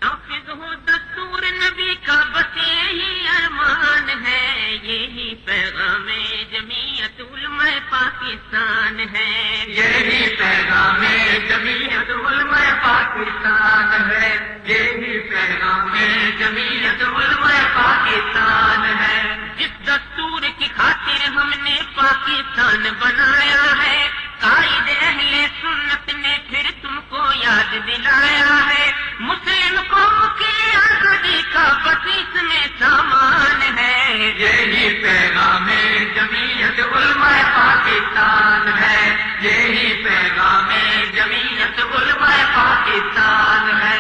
نافذ ہو دستور نبی کا بس یہی ارمان ہے، یہی پیغام جمعیت علماء پاکستان ہے، یہی پیغام جمعیت علماء پاکستان ہے، یہی پیغام جمعیت علماء پاکستان ہے۔ جس دستور کی خاطر ہم نے پاکستان بنایا ہے، قائد اہل سنت نے پھر تم کو یاد دلایا ہے، مسلم قوم کی آزادی کا بس اس میں سامان ہے، یہی پیغام جمعیت علماء پاکستان ہے، یہی پیغام جمعیت علماء پاکستان ہے۔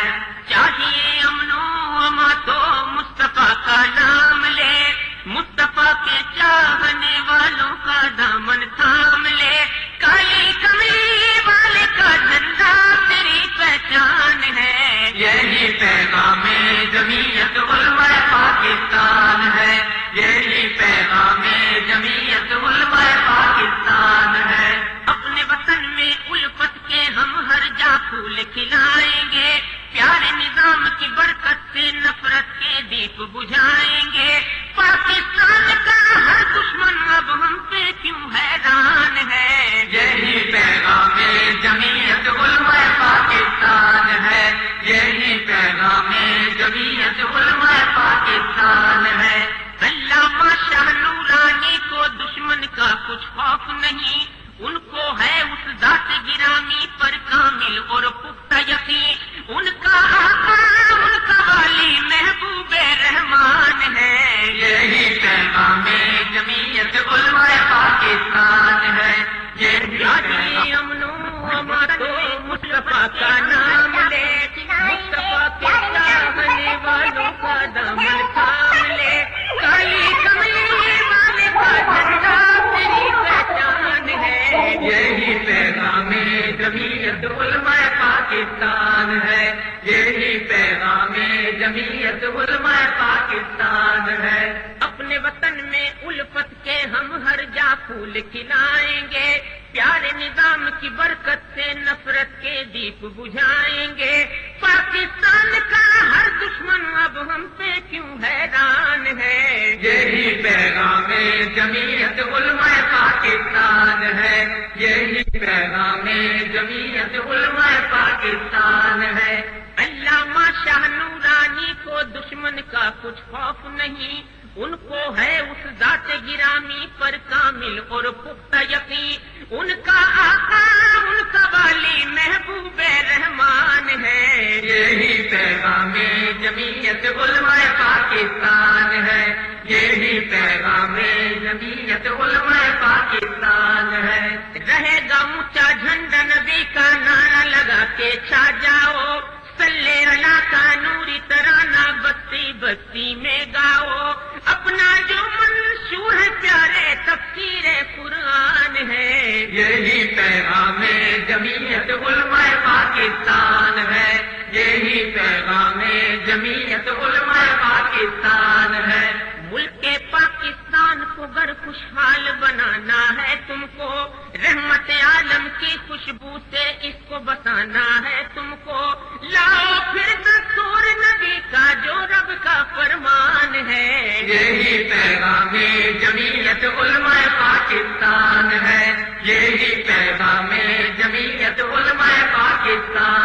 چاہیے امن و امان تو مصطفیٰ کا نام لے، مصطفیٰ کے چاہنے والوں کا دامن تھام لے، کالی کملی والے کا جھنڈا تیری پہچان ہے، یہی پیغام جمعیت علماء پاکستان ہے، یہی پیغام جمعیت علماء پاکستان ہے۔ اپنے وطن میں الفت کے ہم ہر جا پھول کھلائیں گے، پیارے نظام کی برکت سے نفرت کے دیپ بجھائیں گے، پاکستان کا ہر دشمن اب ہم پہ کیوں حیران ہے، یہی پیغام جمعیت علماء پاکستان ہے، یہی پیغام جمعیت علماء پاکستان ہے۔ علامہ شاہ نورانی کو دشمن کا کچھ خوف نہیں، ان کو ہے اس ذات گرامی پر کامل اور پختہ یقین، ان کا آقا ان کا والی محبوب رحمان ہے، یہی پیغام جمعیت علماء پاکستان ہے، یہی چاہیے امن و امان تو مصطفیٰ کا نام لے، مصطفیٰ کے چاہنے والوں کا دامن تھام لے، کالی کملی والے کا جھنڈا تیری پہچان ہے، یہی پیغام جمعیت علماء پاکستان ہے، یہی پیغام جمعیت علماء پاکستان ہے۔ اپنے وطن میں الفت کے ہم ہر جا پھول کھلائیں گے، پیارے نظام کی برکت سے نفرت کے دیپ بجھائیں گے، پاکستان کا ہر دشمن اب ہم پہ کیوں حیران ہے، یہی پیغام جمعیت علماء پاکستان ہے، یہی پیغام جمعیت علماء پاکستان ہے۔ علامہ شاہ نورانی کو دشمن کا کچھ خوف نہیں، ان کو ہے اس ذات گرامی پر کامل اور پختہ یقین، ان کا آقا ان کا والی محبوب رحمان ہے، یہی پیغام جمعیت علماء پاکستان ہے، یہی پیغام جمعیت علماء پاکستان ہے۔ رہے گا اونچا جھنڈا نبی کا نعرہ لگا کے چھا جاؤ، صلی اللہ کا نوری ترانہ بستی بستی میں گاؤ، اپنا جو منشور ہے پیارے تفسیر قرآن ہے، یہی پیغام جمعیت علماء پاکستان ہے، یہی پیغام جمعیت علماء پاکستان ہے۔ ملک پاکستان کو گر خوشحال بنانا ہے تم کو، رحمت عالم کی خوشبو سے اس کو بسانا ہے تم کو، لاؤ پھر دستور نبی کا جو رب کا فرمان ہے، یہی پیغام جمعیت علماء پاکستان ہے، یہی پیغام جمعیت علماء پاکستان